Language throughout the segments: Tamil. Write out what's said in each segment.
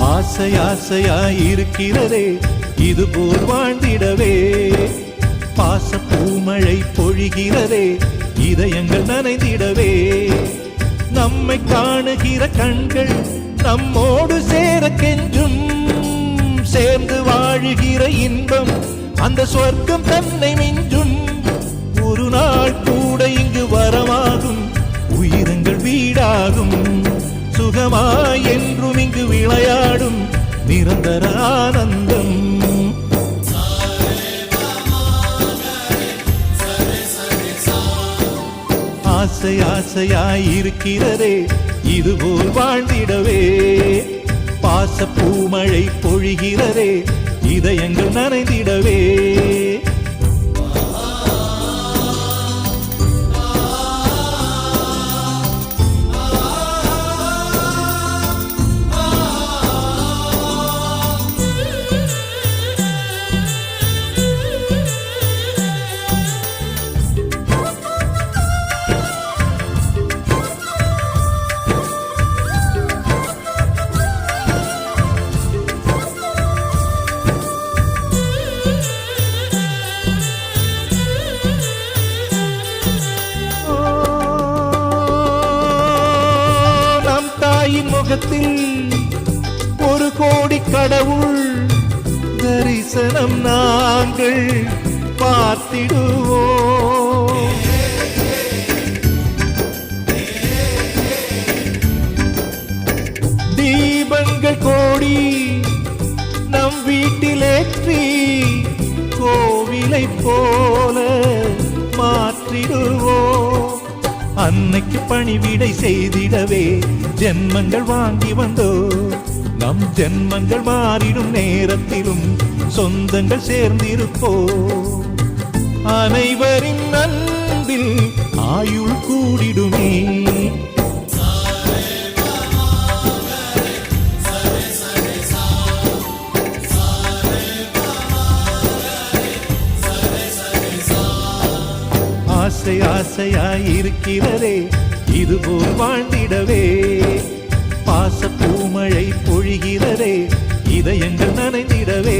ஆசை ஆசையாயிருக்கிறதே இதுபோல் வாழ்ந்திடவே, பாச பூமழை பொழிகிறதே இதயங்கள் நனைந்திடவே, நம்மை காணுகிற கண்கள் நம்மோடு சேர கெஞ்சும், சேர்ந்து வாழுகிற இன்பம் அந்த சொர்க்கம் தன்னை மிஞ்சும், ஒரு நாள் கூட இங்கு வரமாகும் உயிரங்கள் வீடாகும், சுகமாய் என்றும் இங்கு விளையாடும் நிரந்தர ஆனந்தம். ஆசை ஆசையாயிருக்கிறதே இதுபோல் வாழ்ந்திடவே, பாச பூமழை பொழிகிறதே இதயங்கள் நனைந்திடவே. முகத்தில் ஒரு கோடி கடவுள் தரிசனம் நாங்கள் பார்த்திடுவோம், தீபங்கள் கோடி நம் வீட்டிலேற்றி கோவிலை போல மாற்றிடுவோம், அன்னைக்கு பணிவிடை செய்திடவே ஜென்மங்கள் வாங்கி வந்தோ, நம் ஜென்மங்கள் மாறிடும் நேரத்திலும் சொந்தங்கள் சேர்ந்திருப்போ, அனைவரின் அன்பில் ஆயுள் கூடிடுமே. ஆசை ஆசையாயிருக்கிறதே இதுபோல் வாழ்ந்திடவே, பாச பூமழை பொழிகிறதே இதயங்கள் நனைந்திடவே.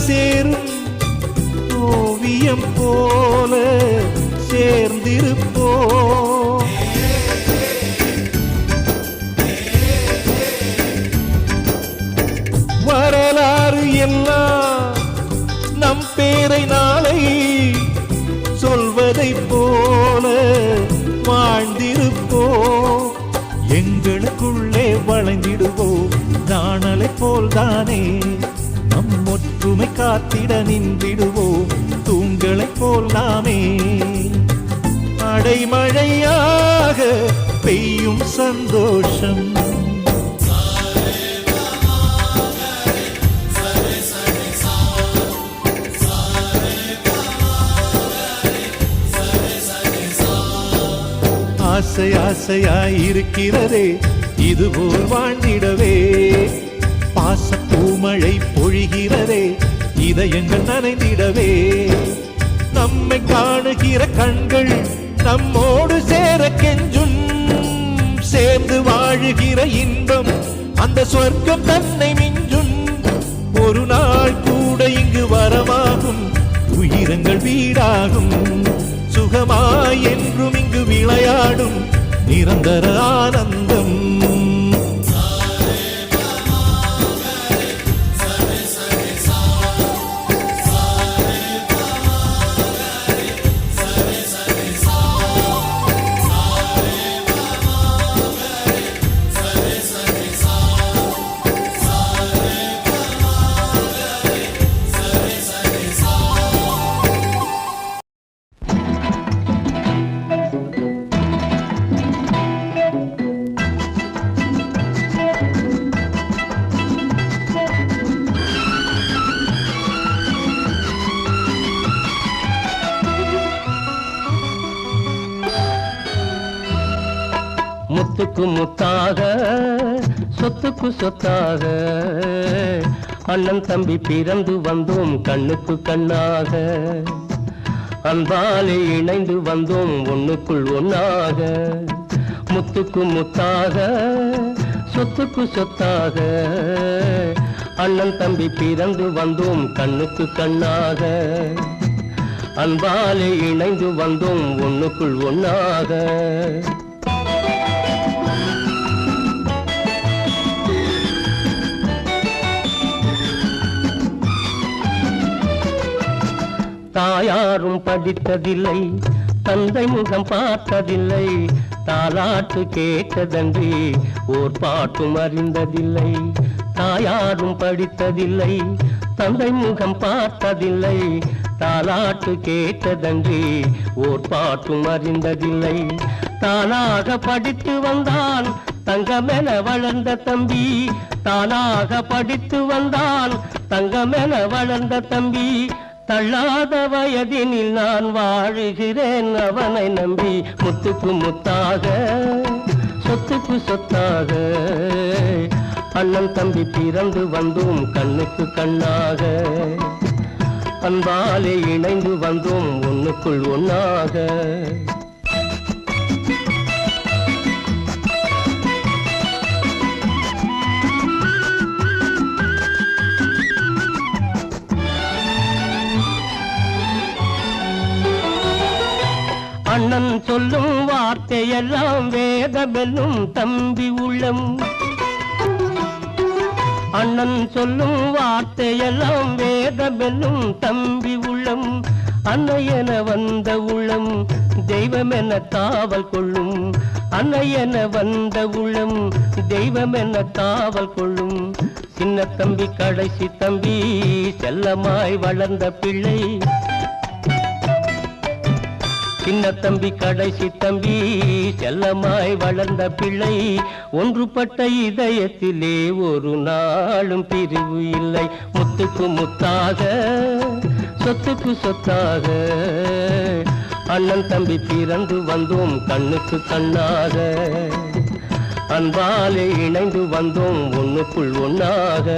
சேரும் ஓவியம் போல சேர்ந்திருப்போ, வரலாறு எல்லாம் நம் பேரை நாளை சொல்வதை போல வாழ்ந்திருப்போ, எங்களுக்குள்ளே வளைந்திடுவோம் நாணலை போல்தானே, நம் ஒற்றுமை காத்திட நின்றிடுவோம் தூண்களை போல் நாமே, அடைமழையாக பெய்யும் சந்தோஷம். ஆசை ஆசையாயிருக்கிறதே இதுபோல் வாழ்ந்திடவே, பாச பூமழை பொழிகிறதே இதயங்கள் நனைந்திடவே, நம்மை காணுகிற கண்கள் நம்மோடு சேர கெஞ்சும், சேர்ந்து வாழுகிற இன்பம் அந்த சொர்க்கம் தன்னை மிஞ்சும். ஒரு நாள் கூட இங்கு வரமாகும், உயிரங்கள் வீடாகும். சுகமாய் என்றும் இங்கு விளையாடும் நிரந்தர ஆனந்தம். முத்துக்கு முத்தாக சொத்துக்கு சொத்தாக அண்ணன் தம்பி பிறந்து வந்தோம் கண்ணுக்கு கண்ணாக. அன்பாலே இணைந்து வந்தோம் ஒண்ணுக்குள் ஒன்னாக. முத்துக்கு முத்தாக சொத்துக்கு சொத்தாக அண்ணன் தம்பி பிறந்து வந்தோம் கண்ணுக்கு கண்ணாக. அன்பாலே இணைந்து வந்தோம் ஒண்ணுக்குள் ஒன்னாக. தாயாரும் படித்ததில்லை, தந்தை முகம் பார்த்ததில்லை, தாலாட்டு கேட்டதன்றி ஓர் பாட்டும் அறிந்ததில்லை. தாயாரும் படித்ததில்லை, தந்தை முகம் பார்த்ததில்லை, தாலாட்டு கேட்டதன்றி ஓர் பாட்டும் அறிந்ததில்லை. தானாக படித்து வந்தான் தங்கமென வளர்ந்த தம்பி, தானாக படித்து வந்தான் தங்கமென வளர்ந்த தம்பி. தள்ளாத வயதினில் நான் வாழுகிறேன் அவனை நம்பி. முத்துக்கு முத்தாக சொத்துக்கு சொத்தாக அண்ணன் தம்பி பிறந்து வந்தோம் கண்ணுக்கு கண்ணாக. அன்பாலே இணைந்து வந்தோம் ஒண்ணுக்குள் ஒன்னாக. அண்ணன் சொல்லும் வார்த்தையெல்லாம் வேதமெல்லும் தம்பி உள்ளம். அண்ணன் சொல்லும் வார்த்தையெல்லாம் வேதமெல்லும் தம்பி உள்ளம். அன்னையென வந்த உள்ளம் தெய்வமென காவல் கொள்ளும். அன்னையென வந்த உள்ளம் தெய்வமென காவல் கொள்ளும். சின்ன தம்பி கடைசி தம்பி செல்லமாய் வளர்ந்த பிள்ளை. சின்ன தம்பி கடைசி தம்பி செல்லமாய் வளர்ந்த பிள்ளை. ஒன்றுபட்ட இதயத்திலே ஒரு நாளும் பிரிவு இல்லை. முத்துக்கு முத்தாக சொத்துக்கு சொத்தாக அண்ணன் தம்பி பிறந்து வந்தோம் கண்ணுக்கு கண்ணாக. அன்பாலே இணைந்து வந்தோம் ஒண்ணுக்குள் ஒன்னாக.